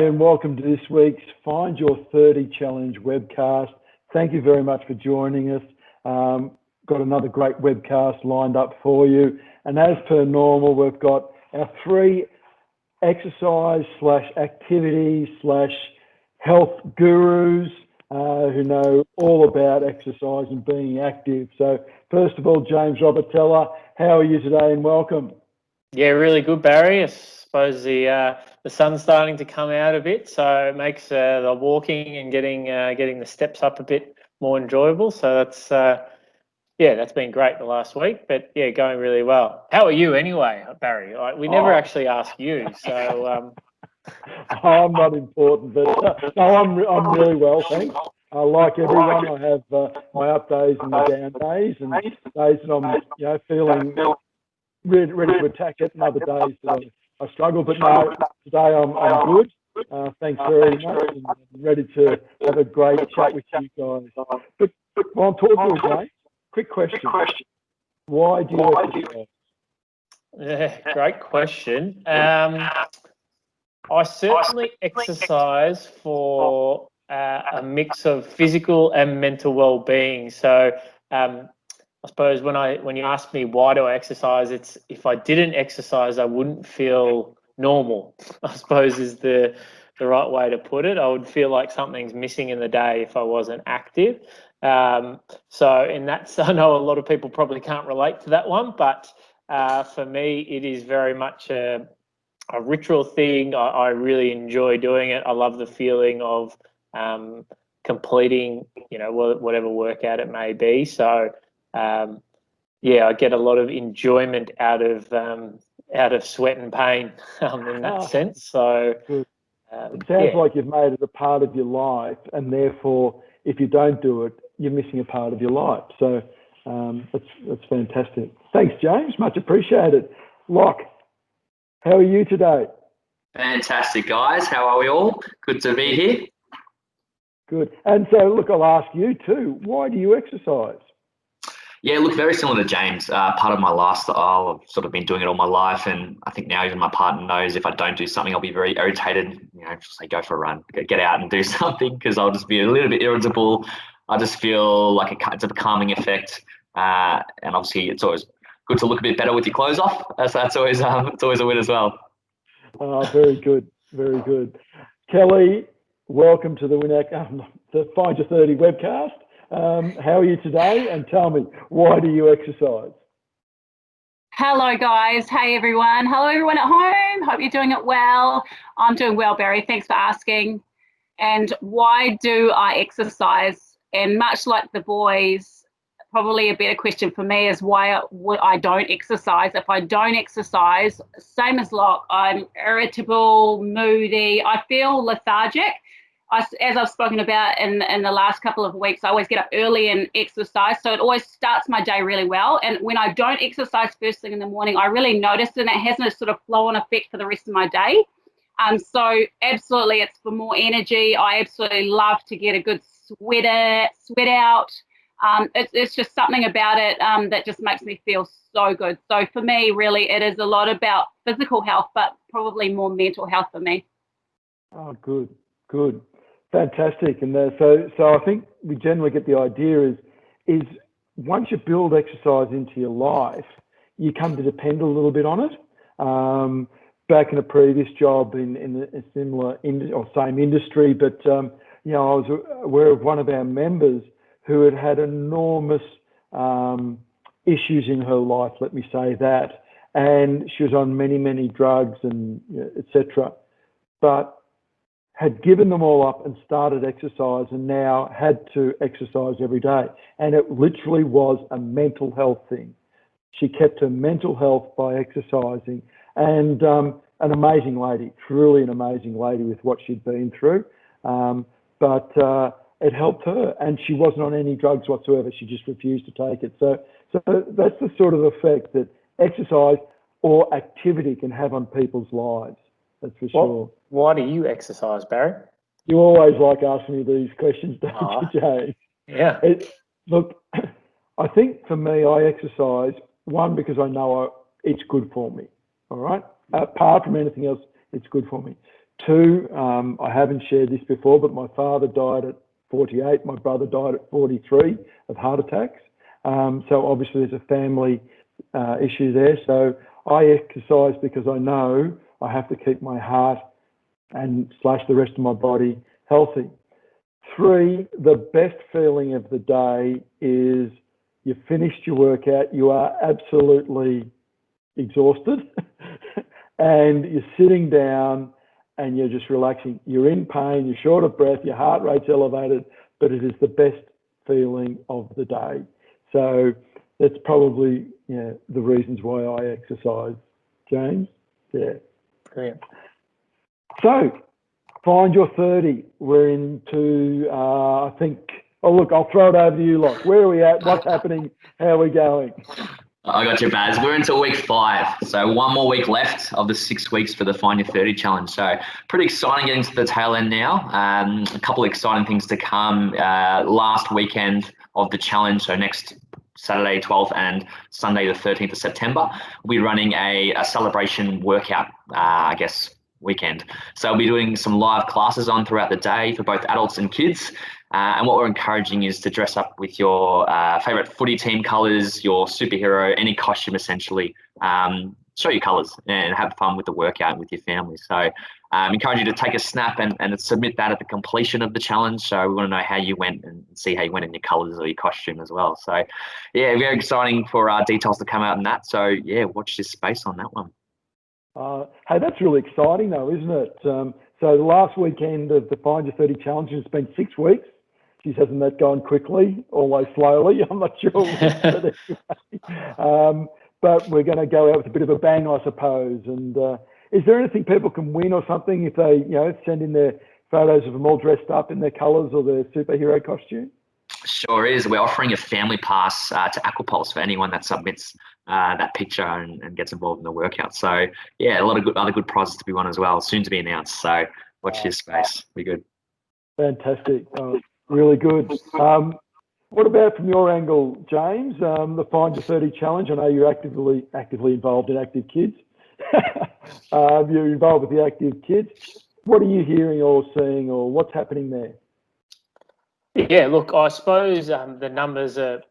and welcome to this week's Find Your 30 Challenge webcast. Thank you very much for joining us. Got another great webcast lined up for you. And as per normal, we've got our 3 exercise / activity / health gurus who know all about exercise and being active. So first of all, James Robertella, how are you today and welcome? Yeah, really good, Barry. I suppose the sun's starting to come out a bit, so it makes the walking and getting the steps up a bit more enjoyable. So that's been great the last week. But yeah, going really well. How are you anyway, Barry? We never actually ask you, so. I'm not important, but no, I'm really well, thanks. Like everyone, I have my up days and my down days, and days that I'm feeling ready to attack it, and other days that I struggle. But no, today I'm good. Thanks very much, and I'm ready to have a great chat with you guys. But while I'm talking to you, quick question: why do you exercise? Yeah, great question. I certainly exercise for a mix of physical and mental well-being. So I suppose when you ask me why do I exercise, it's if I didn't exercise, I wouldn't feel normal, I suppose is the right way to put it. I would feel like something's missing in the day if I wasn't active. So in that, I know a lot of people probably can't relate to that one, but for me, it is very much a ritual thing. I really enjoy doing it. I love the feeling of completing, whatever workout it may be. So, I get a lot of enjoyment out of sweat and pain in that sense. So, it sounds like you've made it a part of your life, and therefore, if you don't do it, you're missing a part of your life. So, that's fantastic. Thanks, James. Much appreciated. Lachie, how are you today? Fantastic, guys. How are we all? Good to be here. Good. And so, look, I'll ask you too. Why do you exercise? Yeah, look, very similar to James. Part of my lifestyle, I've sort of been doing it all my life, and I think now even my partner knows if I don't do something, I'll be very irritated. Just say go for a run, get out and do something, because I'll just be a little bit irritable. I just feel like it's a calming effect, and obviously it's always good to look a bit better with your clothes off. So that's always it's always a win as well. Very good, very good. Kelly, welcome to the Find Your 30 webcast. How are you today? And tell me, why do you exercise? Hello, guys. Hey, everyone. Hello, everyone at home. Hope you're doing it well. I'm doing well, Barry. Thanks for asking. And why do I exercise? And much like the boys, probably a better question for me is why I don't exercise. If I don't exercise, same as Locke, I'm irritable, moody. I feel lethargic. As I've spoken about in the last couple of weeks, I always get up early and exercise. So it always starts my day really well. And when I don't exercise first thing in the morning, I really notice it, and it has no sort of flow-on effect for the rest of my day. So absolutely, it's for more energy. I absolutely love to get a good sweat out. It's just something about it that just makes me feel so good. So for me, really, it is a lot about physical health, but probably more mental health for me. Oh, good. Fantastic. And so I think we generally get the idea is once you build exercise into your life, you come to depend a little bit on it. Back in a previous job in a similar same industry, but I was aware of one of our members who had enormous issues in her life, let me say that, and she was on many drugs and etc. But had given them all up and started exercise, and now had to exercise every day. And it literally was a mental health thing. She kept her mental health by exercising, and an amazing lady, truly an amazing lady with what she'd been through. But it helped her, and she wasn't on any drugs whatsoever. She just refused to take it. So that's the sort of effect that exercise or activity can have on people's lives. That's for sure. Why do you exercise, Barry? You always like asking me these questions, don't you, James? Yeah. Look, I think for me, I exercise, one, because I know it's good for me, all right? Apart from anything else, it's good for me. Two, I haven't shared this before, but my father died at 48. My brother died at 43 of heart attacks. So obviously there's a family issue there. So I exercise because I know I have to keep my heart and / the rest of my body healthy. Three, the best feeling of the day is you've finished your workout, you are absolutely exhausted, and you're sitting down and you're just relaxing. You're in pain, you're short of breath, your heart rate's elevated, but it is the best feeling of the day. So that's probably the reasons why I exercise, James. Yeah. Brilliant. So, find your 30. We're into, I think, look, I'll throw it over to you, Locke. Where are we at? What's happening? How are we going? I got you, Baz. We're into week 5. So 1 more week left of the 6 weeks for the Find Your 30 challenge. So pretty exciting getting to the tail end now. A couple of exciting things to come. Last weekend of the challenge, so next Saturday 12th and Sunday the 13th of September, we'll be running a celebration workout, weekend. So we'll be doing some live classes on throughout the day for both adults and kids. And what we're encouraging is to dress up with your favourite footy team colours, your superhero, any costume essentially. Show your colours and have fun with the workout with your family. So encourage you to take a snap and submit that at the completion of the challenge. So we want to know how you went and see how you went in your colours or your costume as well. So yeah, very exciting for details to come out in that. So yeah, watch this space on that one. Hey, that's really exciting though, isn't it? So the last weekend of the Find Your 30 challenge, it's been 6 weeks. Geez, hasn't that gone quickly, always slowly? I'm not sure. But anyway. But we're going to go out with a bit of a bang, I suppose. And is there anything people can win or something if they, send in their photos of them all dressed up in their colours or their superhero costume? Sure is. We're offering a family pass to Aquapulse for anyone that submits that picture and gets involved in the workout. So yeah, a lot of other good prizes to be won as well, soon to be announced. So watch this space. Be good. Fantastic. Really good. What about from your angle, James? The Find Your 30 challenge. I know you're actively involved in Active Kids. You're involved with the Active Kids. What are you hearing or seeing, or what's happening there? Yeah, look, I suppose the numbers are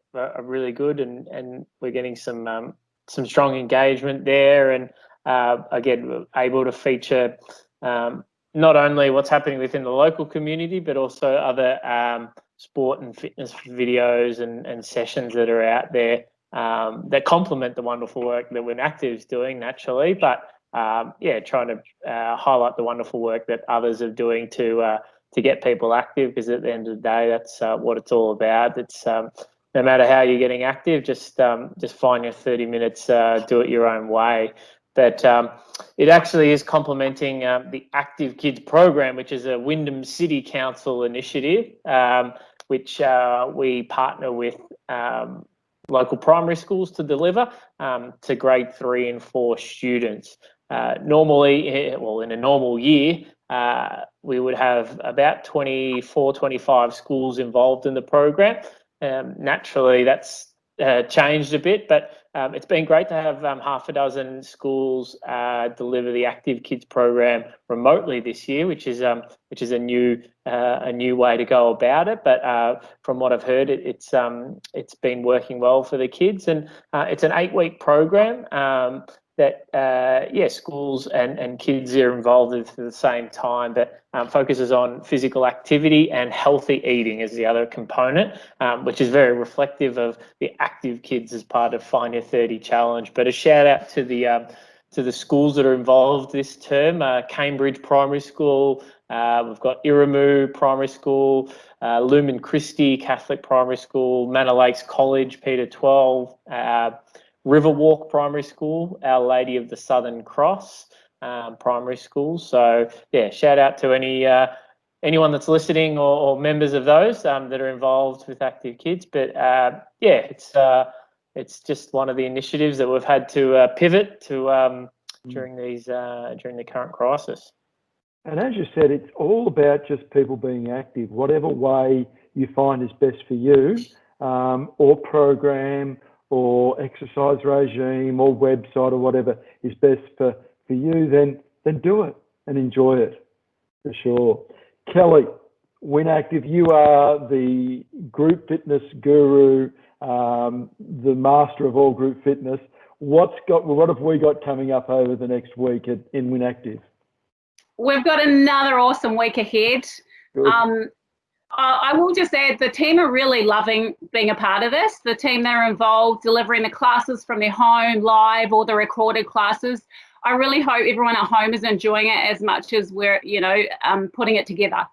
really good, and we're getting some strong engagement there, and again, we're able to feature not only what's happening within the local community, but also other sport and fitness videos and sessions that are out there that complement the wonderful work that When Active's doing naturally, but trying to highlight the wonderful work that others are doing to get people active, because at the end of the day, that's what it's all about. It's no matter how you're getting active, just find your 30 minutes, do it your own way. But it actually is complementing the Active Kids program, which is a Wyndham City Council initiative, which we partner with local primary schools to deliver to grade 3 and 4 students. Normally, in a normal year, we would have about 24, 25 schools involved in the program. Naturally, that's changed a bit, but it's been great to have half a dozen schools deliver the Active Kids program remotely this year, which is a new way to go about it. But from what I've heard, it's been working well for the kids, and it's an 8-week program that schools and kids are involved with at the same time, but focuses on physical activity and healthy eating as the other component, which is very reflective of the Active Kids as part of Find Your 30 challenge. But a shout out to the schools that are involved this term: Cambridge Primary School, we've got Iramu Primary School, Lumen Christi Catholic Primary School, Manor Lakes College, Peter 12, Riverwalk Primary School, Our Lady of the Southern Cross Primary School. So yeah, shout out to anyone that's listening or members of those that are involved with Active Kids. But it's just one of the initiatives that we've had to pivot to during the current crisis. And as you said, it's all about just people being active, whatever way you find is best for you, or program, or exercise regime, or website, or whatever is best for you, then do it and enjoy it. For sure. Kelly, WinActive, you are the group fitness guru, the master of all group fitness. What have we got coming up over the next week in WinActive? We've got another awesome week ahead. I will just add, the team are really loving being a part of this. The team that are involved, delivering the classes from their home, live, or the recorded classes. I really hope everyone at home is enjoying it as much as we're, putting it together.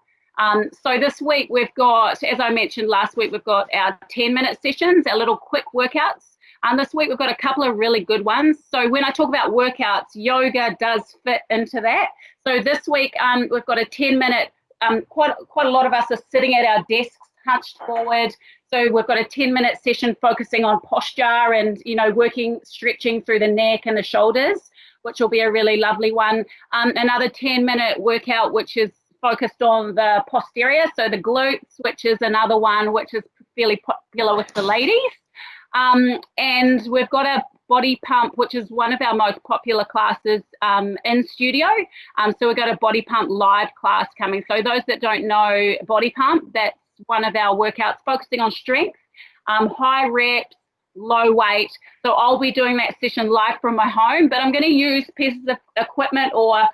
So this week we've got, as I mentioned last week, we've got our 10-minute sessions, our little quick workouts. This week we've got a couple of really good ones. So when I talk about workouts, yoga does fit into that. So this week we've got a 10-minute, quite a lot of us are sitting at our desks hunched forward. So we've got a 10-minute session focusing on posture and, working, stretching through the neck and the shoulders, which will be a really lovely one. Another 10-minute workout, which is focused on the posterior, so the glutes, which is another one which is fairly popular with the ladies. And we've got a body pump, which is one of our most popular classes in studio. So we've got a body pump live class coming. So those that don't know body pump, that's one of our workouts focusing on strength, high reps, low weight. So I'll be doing that session live from my home, but I'm going to use pieces of equipment or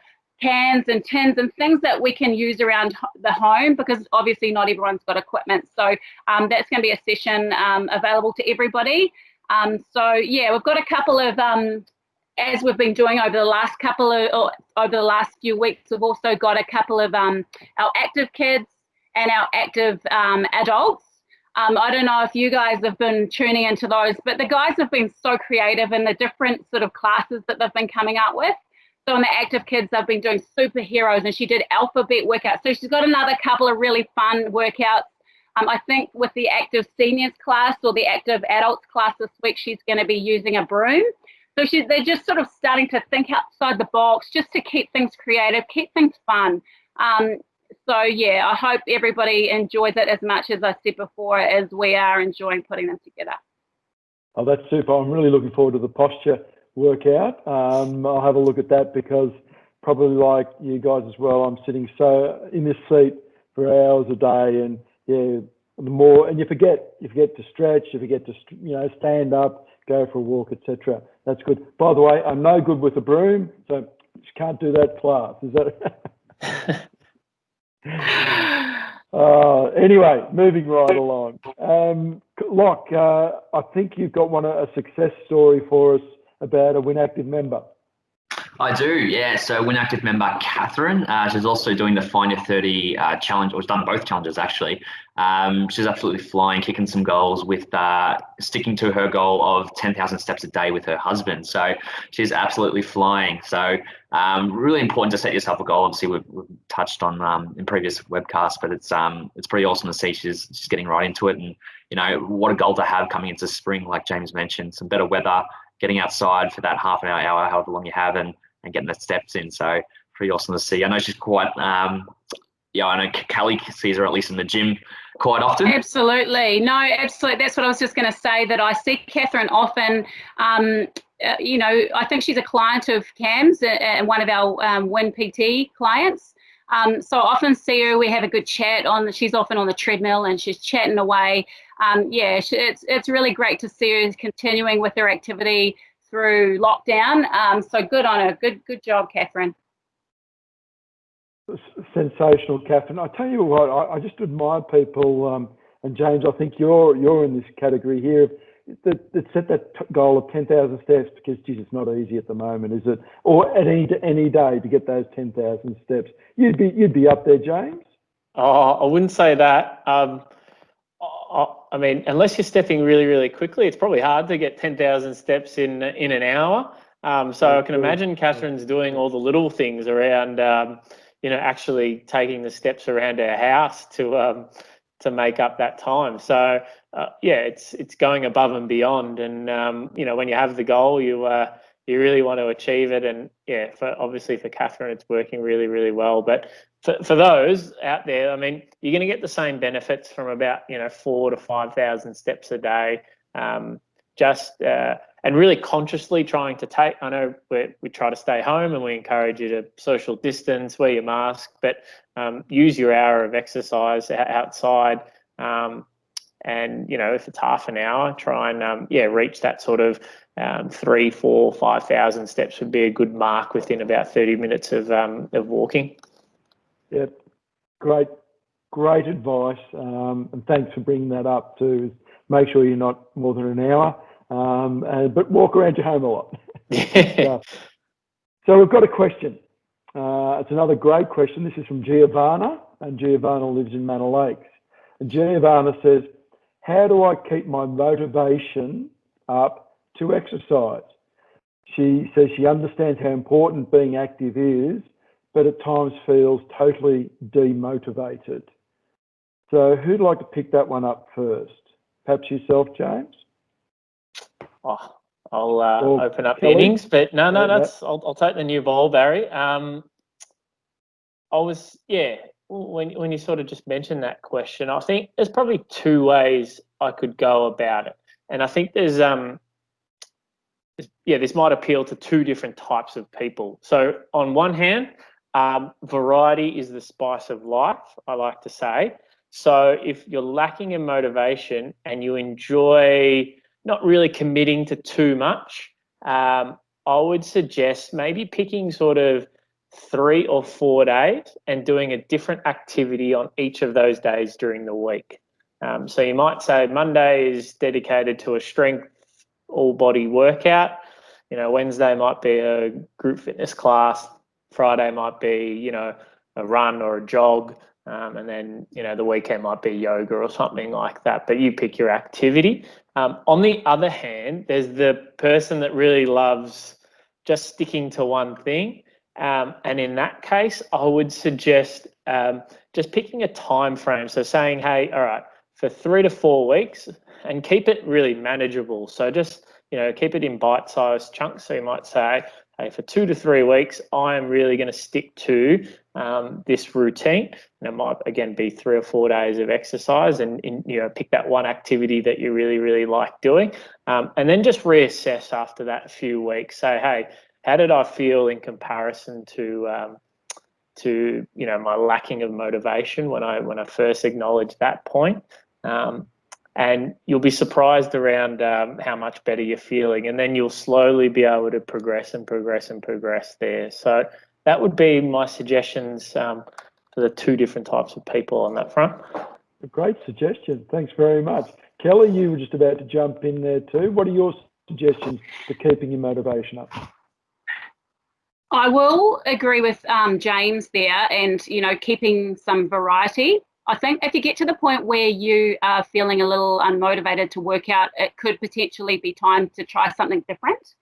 cans and tins and things that we can use around the home, because obviously not everyone's got equipment. So that's going to be a session available to everybody. So yeah, we've got a couple of, as we've been doing over the last few weeks, we've also got a couple of our active kids and our active adults. I don't know if you guys have been tuning into those, but the guys have been so creative in the different sort of classes that they've been coming out with. So in the active kids, they've been doing superheroes, and she did alphabet workouts. So she's got another couple of really fun workouts. I think with the active seniors class or the active adults class this week, she's going to be using a broom. So they're just sort of starting to think outside the box, just to keep things creative, keep things fun. So yeah, I hope everybody enjoys it as much as I said before, as we are enjoying putting them together. Oh, that's super. I'm really looking forward to the posture workout. I'll have a look at that, because probably like you guys as well, I'm sitting so in this seat for hours a day, and yeah, the more, and you forget to stretch, you forget to stand up, go for a walk, etc. That's good. By the way, I'm no good with a broom, so just can't do that class. Is that? Anyway, moving right along. Lach, I think you've got a success story for us about a WinActive member. I do, yeah. So WinActive member Catherine, she's also doing the FY30 challenge, or she's done both challenges actually. She's absolutely flying, kicking some goals with sticking to her goal of 10,000 steps a day with her husband. So she's absolutely flying. So really important to set yourself a goal. Obviously, we've touched on in previous webcasts, but it's pretty awesome to see she's getting right into it. And what a goal to have coming into spring, like James mentioned, some better weather, getting outside for that half an hour, however long you have, and getting the steps in. So pretty awesome to see. I know she's quite, I know Kelly sees her at least in the gym quite often. Absolutely. No, absolutely. That's what I was just going to say, that I see Catherine often. I think she's a client of Cam's and one of our Win PT clients. So I often see her, we have a good chat she's often on the treadmill and she's chatting away. It's really great to see her continuing with her activity through lockdown. So good on her. Good job, Catherine. Sensational, Catherine. I tell you what, I just admire people, and James, I think you're in this category here, that set that goal of 10,000 steps, because geez, it's not easy at the moment, is it? Or at any day to get those 10,000 steps. You'd be up there, James. Oh, I wouldn't say that. I mean, unless you're stepping really, really quickly, it's probably hard to get 10,000 steps in an hour. So I can imagine Catherine's doing all the little things around, actually taking the steps around her house to make up that time. So it's going above and beyond. And when you have the goal, you really want to achieve it. And obviously for Catherine, it's working really, really well. But for those out there, I mean, you're going to get the same benefits from about 4,000 to 5,000 steps a day. just and really consciously trying to take. I know we try to stay home and we encourage you to social distance, wear your mask, but use your hour of exercise outside. And if it's half an hour, try and reach that sort of 3, 4, 5,000 steps would be a good mark within about 30 minutes of walking. Yep, great advice, and thanks for bringing that up too. Make sure you're not more than an hour, but walk around your home a lot. So we've got a question. It's another great question. This is from Giovanna, and Giovanna lives in Manor Lakes. And Giovanna says, how do I keep my motivation up to exercise? She says she understands how important being active is, but at times feels totally demotivated. So who'd like to pick that one up first? Perhaps yourself, James? Oh, I'll open up Kelly? the innings, but no, I'll take the new ball, Barry. When you sort of just mentioned that question, I think there's probably two ways I could go about it. And I think there's this might appeal to two different types of people. So on one hand, variety is the spice of life, I like to say. So if you're lacking in motivation and you enjoy not really committing to too much, I would suggest maybe picking sort of 3 or 4 days and doing a different activity on each of those days during the week. So you might say Monday is dedicated to a strength all body workout. Wednesday might be a group fitness class. Friday might be, a run or a jog. And then, the weekend might be yoga or something like that, but you pick your activity. On the other hand, there's the person that really loves just sticking to one thing. And in that case, I would suggest just picking a time frame. So saying, hey, all right, for 3 to 4 weeks, and keep it really manageable. So just, keep it in bite-sized chunks. So you might say, hey, for 2 to 3 weeks, I am really going to stick to this routine. And it might, again, be 3 or 4 days of exercise and pick that one activity that you really, really like doing. And then just reassess after that few weeks. Say, hey, how did I feel in comparison to my lacking of motivation when I first acknowledged that point? And you'll be surprised around how much better you're feeling, and then you'll slowly be able to progress there. So that would be my suggestions for the two different types of people on that front. A great suggestion. Thanks very much. Kelly, you were just about to jump in there too. What are your suggestions for keeping your motivation up? I will agree with James there, and keeping some variety. I think if you get to the point where you are feeling a little unmotivated to work out, it could potentially be time to try something different.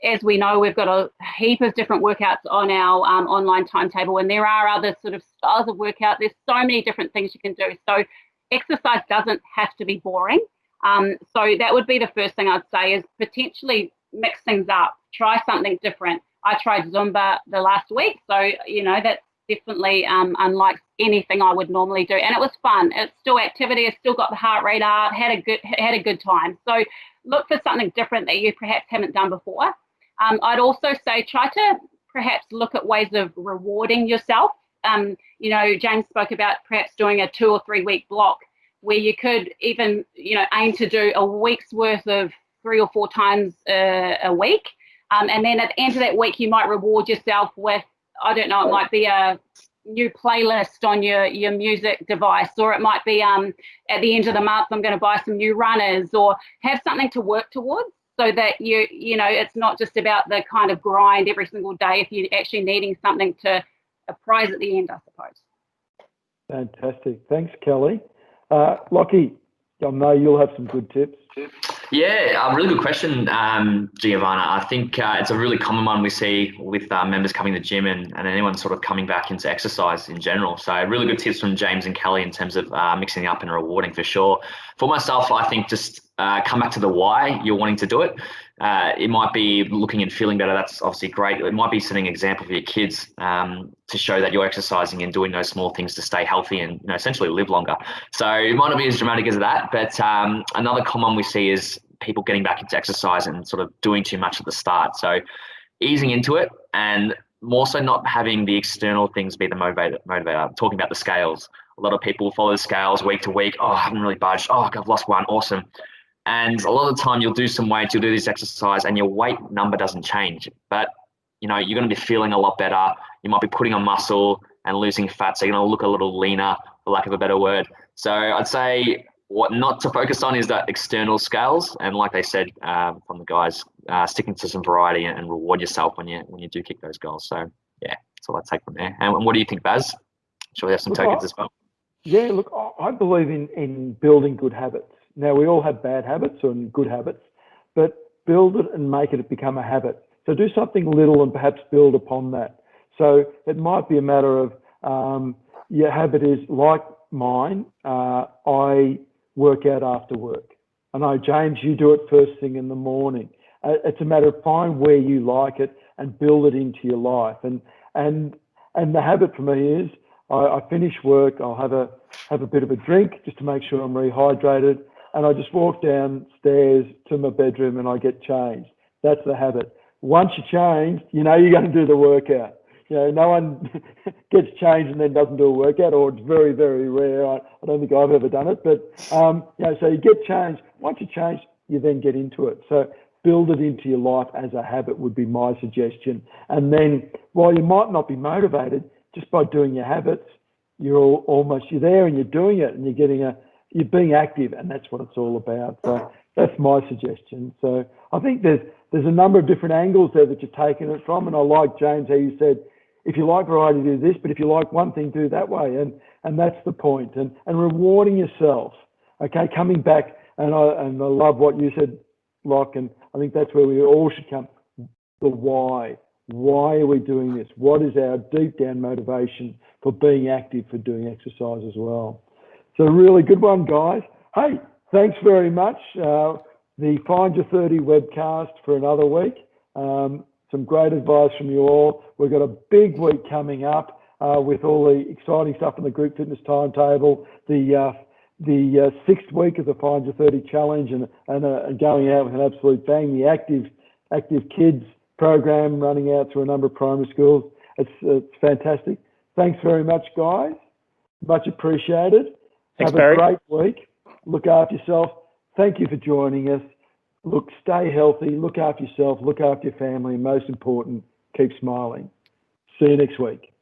As we know, we've got a heap of different workouts on our online timetable, and there are other sort of styles of workout. There's so many different things you can do. So exercise doesn't have to be boring. So that would be the first thing I'd say, is potentially mix things up, try something different. I tried Zumba the last week, so that's definitely unlike anything I would normally do, and it was fun. It's still activity. It's still got the heart rate up. Had a good time. So look for something different that you perhaps haven't done before. I'd also say try to perhaps look at ways of rewarding yourself. James spoke about perhaps doing a 2 or 3 week block where you could even aim to do a week's worth of 3 or 4 times a week. And then at the end of that week, you might reward yourself with, I don't know, it might be a new playlist on your music device, or it might be at the end of the month, I'm going to buy some new runners, or have something to work towards so that it's not just about the kind of grind every single day, if you're actually needing something to a prize at the end, I suppose. Fantastic. Thanks, Kelly. Lachie, I know you'll have some good tips. Yeah, a really good question, Giovanna. I think it's a really common one we see with members coming to the gym and anyone sort of coming back into exercise in general. So really good tips from James and Kelly in terms of mixing up and rewarding for sure. For myself, I think just come back to the why you're wanting to do it. It might be looking and feeling better. That's obviously great. It might be setting an example for your kids to show that you're exercising and doing those small things to stay healthy and essentially live longer. So it might not be as dramatic as that, but another common we see is people getting back into exercise and sort of doing too much at the start. So easing into it, and more so not having the external things be the motivator. I'm talking about the scales. A lot of people follow the scales week to week. Oh, I haven't really budged. Oh, I've lost one. Awesome. And a lot of the time you'll do some weights, you'll do this exercise, and your weight number doesn't change. But, you know, you're going to be feeling a lot better. You might be putting on muscle and losing fat. So you're going to look a little leaner, for lack of a better word. So I'd say what not to focus on is that external scales. And like they said from the guys, sticking to some variety and reward yourself when you do kick those goals. So, yeah, that's all I'd take from there. And what do you think, Baz? Sure, we have some tokens as well. Yeah, look, I believe in building good habits. Now, we all have bad habits and good habits, but build it and make it become a habit. So do something little and perhaps build upon that. So it might be a matter of your habit is like mine. I work out after work. I know, James, you do it first thing in the morning. It's a matter of find where you like it and build it into your life. And the habit for me is I finish work, I'll have a bit of a drink just to make sure I'm rehydrated, and I just walk downstairs to my bedroom and I get changed. That's the habit. Once you're changed, you know you're going to do the workout. You know, no one gets changed and then doesn't do a workout, or it's very, very rare. I don't think I've ever done it, but you know, so you get changed. Once you're changed, you then get into it. So build it into your life as a habit would be my suggestion. And then while you might not be motivated, just by doing your habits, you're there and you're doing it and you're being active, and that's what it's all about. So that's my suggestion. So I think there's a number of different angles there that you're taking it from, and I like, James, how you said, if you like variety, do this, but if you like one thing, do that way, and that's the point. And rewarding yourself, okay, coming back, and I love what you said, Locke, and I think that's where we all should come, the why. Why are we doing this? What is our deep down motivation for being active, for doing exercise as well? So really good one, guys. Hey, thanks very much. The FY30 webcast for another week. Some great advice from you all. We've got a big week coming up with all the exciting stuff in the group fitness timetable, the 6th week of the FY30 challenge, and going out with an absolute bang. The active kids program running out through a number of primary schools. It's fantastic. Thanks very much, guys. Much appreciated. Thanks, Have Barry. a great week. Look after yourself. Thank you for joining us. Look, stay healthy. Look after yourself. Look after your family. And most important, keep smiling. See you next week.